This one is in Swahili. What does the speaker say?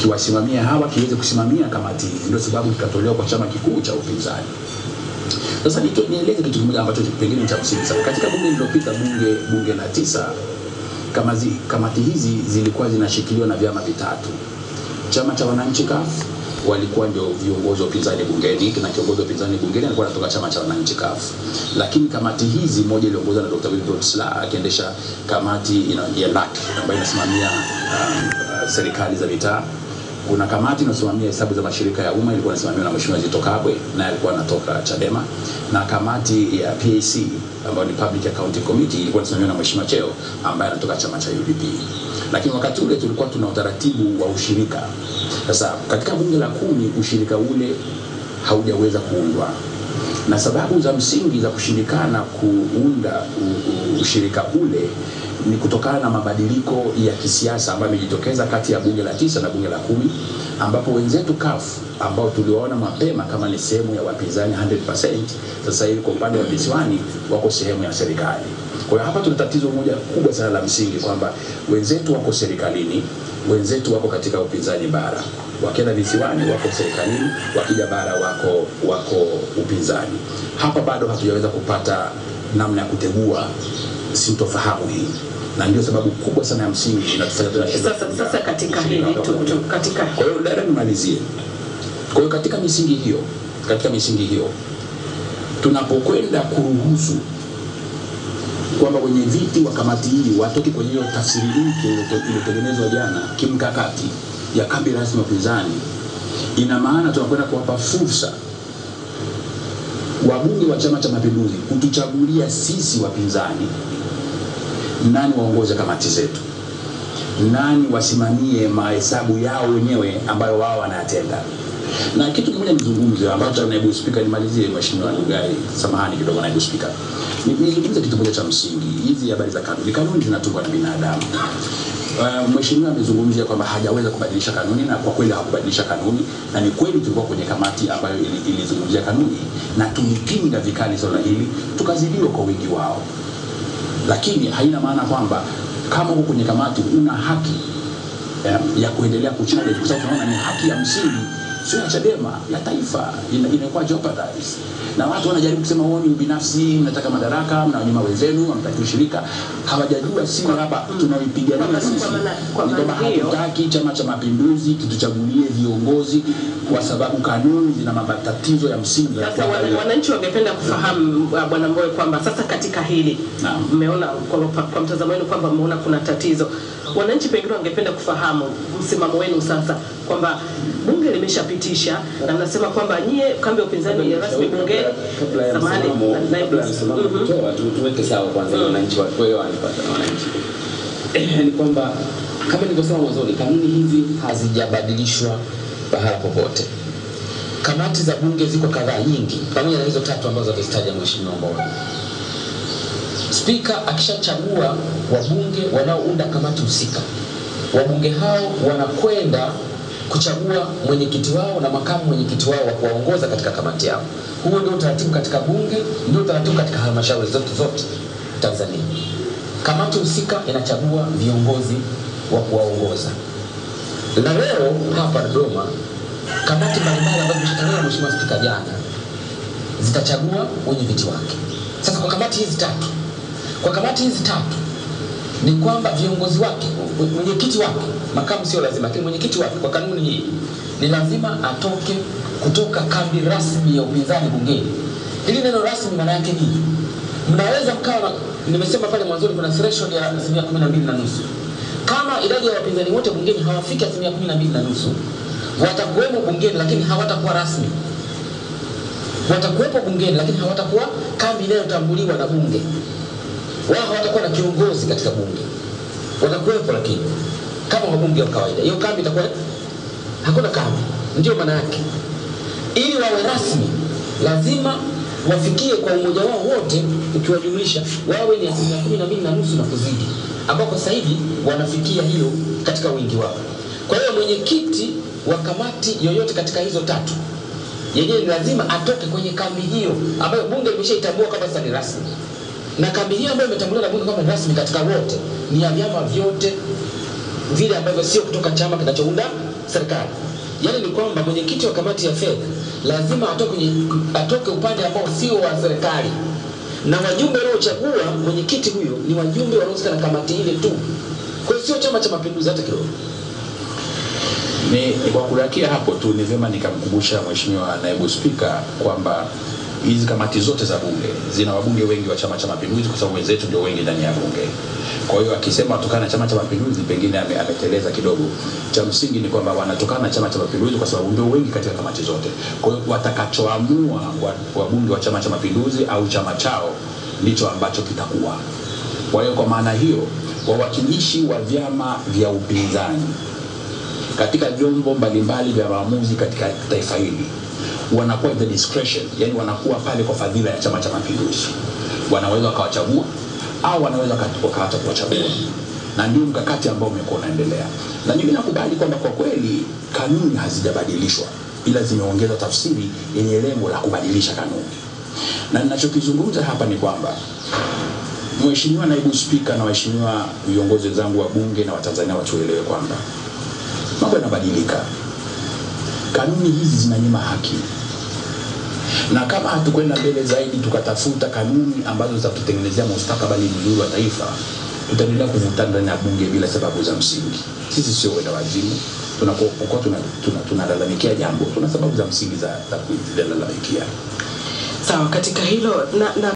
kiwasimamia hawa kiweze kusimamia kamati. Ndio sababu kikatolewa kwa chama kikuu cha upinzani. Sasa nieleze kitu kimoja ambacho pengine cha msingi sana. Katika bunge lililopita, bunge la 9, kamati hizi zilikuwa zinashikiliwa na vyama vitatu. Chama cha wananchi CUF walikuwa ndio viongozi wa upinzani bungeni, na kiongozi wa upinzani bungeni alikuwa anatoka chama cha wananchi CUF. Lakini kamati hizi, moja iliongozwa na Dr. Wilbrod Slaa akiendesha kamati ya NAC ambayo inasimamia serikali za mitaa. Kuna kamati inayosimamia hesabu za mashirika ya umma, ilikuwa inasimamiwa na Mheshimiwa Zitto Kabwe, na alikuwa anatoka Chadema, na kamati ya PAC ambayo ni Public Accounting Committee ilikuwa inasimamiwa na Mheshimiwa Cheo ambaye anatoka chama cha UDP. Lakini wakati ule tulikuwa tuna utaratibu wa ushirika. Sasa katika bunge la 10 ushirika ule haujaweza kuundwa. Na sababu za msingi za kushindikana kuunda ushirika ule ni kutokana na mabadiliko ya kisiasa ambayo yamejitokeza kati ya bunge la 9 na bunge la 10, ambapo wenzetu CUF ambao tuliwaona mapema kama ni sehemu ya wapinzani 100%, sasa hivi kwa upande wa visiwani wako sehemu ya serikali. Kwa hiyo hapa tuna tatizo moja kubwa sana la msingi kwamba wenzetu wako serikalini, wenzetu wako katika upinzani bara. Wakienda visiwani wako serikalini, wakija bara wako upinzani. Hapa bado hatujaweza kupata namna ya kutegua sintofahamu hii. Na ndio sababu kubwa sana ya msingi inatufanya tunashindwa. Sasa katika hili katika, kwa hiyo dada nimalizie. Kwa hiyo katika misingi hiyo tunapokwenda kuruhusu kwamba wenye viti wa kamati hii watoke kwenye hiyo tafsiri hii iliyotengenezwa jana kimkakati ya kambi rasmi ya upinzani, ina maana tunakwenda kuwapa fursa wabunge wa Chama cha Mapinduzi kutuchagulia sisi wapinzani nani waongoze kamati zetu, nani wasimamie mahesabu yao wenyewe ambayo wao wanayatenda. Na kitu kimoja nizungumze ambacho naibu speaker, nimalizie Mheshimiwa Ndugai, samahani kidogo naibu speaker. Nizungumze kitu kimoja cha msingi. Hizi habari za kanuni zinatungwa na binadamu. Mheshimiwa amezungumzia kwamba hajaweza kubadilisha kanuni, na kwa kweli hakubadilisha kanuni, na ni kweli tulikuwa kwenye kamati ambayo ilizungumzia kanuni na tulipinga vikali swala hili, tukazidiwa kwa wingi wao. Lakini haina maana kwamba kama uko kwenye kamati una haki ya kuendelea kuchallenge, kwa sababu tunaona ni haki ya msingi, sio ya Chadema, ya taifa, inakuwa jeopardized. Na watu wanajaribu kusema wao ni binafsi, mnataka madaraka, mnawanyima wenzenu, mnataka ushirika. Hawajajua sisi hapa tunaipigania sisi. Ni kwamba hatutaki Chama cha Mapinduzi kituchagulie viongozi kwa sababu kanuni zina matatizo ya msingi. Sasa wananchi wangependa kufahamu Bwana Mbowe kwamba sasa katika hili mmeona kwa mtazamo wenu kwamba mmeona kuna tatizo. Wananchi pengine wangependa kufahamu msimamo wenu sasa kwamba bunge limeshapitisha na mnasema kwamba nyie kambi ya upinzani ya rasmi bunge samahani tuweke sawa kwanza wananchi wanipata wananchi. Ni kwamba kama nilivyosema mwanzo, kanuni hizi hazijabadilishwa bahala popote. Kamati za bunge ziko kadhaa nyingi, pamoja na hizo 3 ambazo atazitaja Mheshimiwa Mbowe. Spika akishachagua wabunge wanaounda kamati husika, wabunge hao wanakwenda kuchagua mwenyekiti wao na makamu mwenyekiti wao wa kuwaongoza katika kamati yao. Huo ndio utaratibu katika bunge, ndio utaratibu katika halmashauri zote Tanzania. Kamati husika inachagua viongozi wa kuwaongoza. Na leo hapa Dodoma kamati mbalimbali ambazo zimeshatolewa na Mheshimiwa Spika jana zitachagua mwenyekiti wake. Sasa kwa kamati hizi 3, ni kwamba viongozi wake, mwenyekiti wake, makamu sio lazima, lakini mwenyekiti wake kwa kanuni hii ni lazima atoke kutoka kambi rasmi ya upinzani bungeni. Hili neno rasmi maana yake nini? Mnaweza mkawa, nimesema pale mwanzoni kuna threshold ya 12.5. Kama idadi ya wapinzani wote bungeni hawafiki 12.5, watakuwepo bungeni lakini hawatakuwa rasmi. Watakuwepo bungeni lakini hawatakuwa kambi inayotambuliwa na bunge. Wao hawatakuwa na kiongozi katika bunge. Watakuwepo lakini kama wabunge wa kawaida. Hiyo kambi itakuwa hakuna kambi. Ndio maana yake. Ili wawe rasmi lazima wafikie kwa umoja wao wote, ukiwajumlisha wawe ni 12.5 na kuzidi, ambako sasa hivi wanafikia hilo katika wingi wao. Kwa hiyo mwenyekiti wa kamati yoyote katika hizo 3 yeye lazima atoke kwenye kambi hiyo ambayo bunge limeshaitambua kama sasa ni rasmi. Na kambi hiyo ambayo imetambuliwa na bunge kama rasmi katika wote ni ya vyama vyote vile ambavyo sio kutoka chama kinachounda serikali. Yaani ni kwamba mwenyekiti wa kamati ya fedha lazima atoke upande ambao sio wa serikali, na wajumbe wanaochagua mwenyekiti huyo ni wajumbe wanaohusika na kamati ile tu. Kwa hiyo sio Chama cha Mapinduzi hata kidogo. Ni kwa kulakia hapo tu ni vyema nikamkumbusha Mheshimiwa Naibu Spika kwamba hizi kamati zote za bunge zina wabunge wengi wa Chama cha Mapinduzi, kwa sababu wenzetu ndio wengi ndani ya bunge. Kwa hiyo akisema watokana na Chama cha Mapinduzi pengine ameteleza kidogo. Cha msingi ni kwamba wanatokana na Chama cha Mapinduzi kwa sababu ndio wengi katika kamati zote. Kwa hiyo watakachoamua wabunge wa Chama cha Mapinduzi au chama chao ndicho ambacho kitakuwa. Kwa hiyo kwa maana hiyo wawakilishi wa vyama vya upinzani katika vyombo mbalimbali vya maamuzi katika taifa hili wanakuwa the discretion, yani wanakuwa pale kwa fadhila ya Chama cha Mapinduzi. Wanaweza wakawachagua au wanaweza wakaacha kuwachagua, na ndio mkakati ambao umekuwa unaendelea. Na mimi nakubali kwamba kwa kweli kanuni hazijabadilishwa, ila zimeongeza tafsiri yenye lengo la kubadilisha kanuni. Na ninachokizungumza hapa ni kwamba Mheshimiwa Naibu Spika na waheshimiwa viongozi wenzangu wa bunge na Watanzania watuelewe kwamba mambo yanabadilika. Kanuni hizi zinanyima haki. Na kama hatukwenda mbele zaidi tukatafuta kanuni ambazo zitatutengenezea mustakabali mzuri wa taifa, tutaendelea kuvutana ndani ya bunge bila sababu za msingi. Sisi sio wenda wazimu. Tunapokuwa tunalalamikia jambo, tuna sababu za msingi za kulalamikia. Sawa, katika hilo na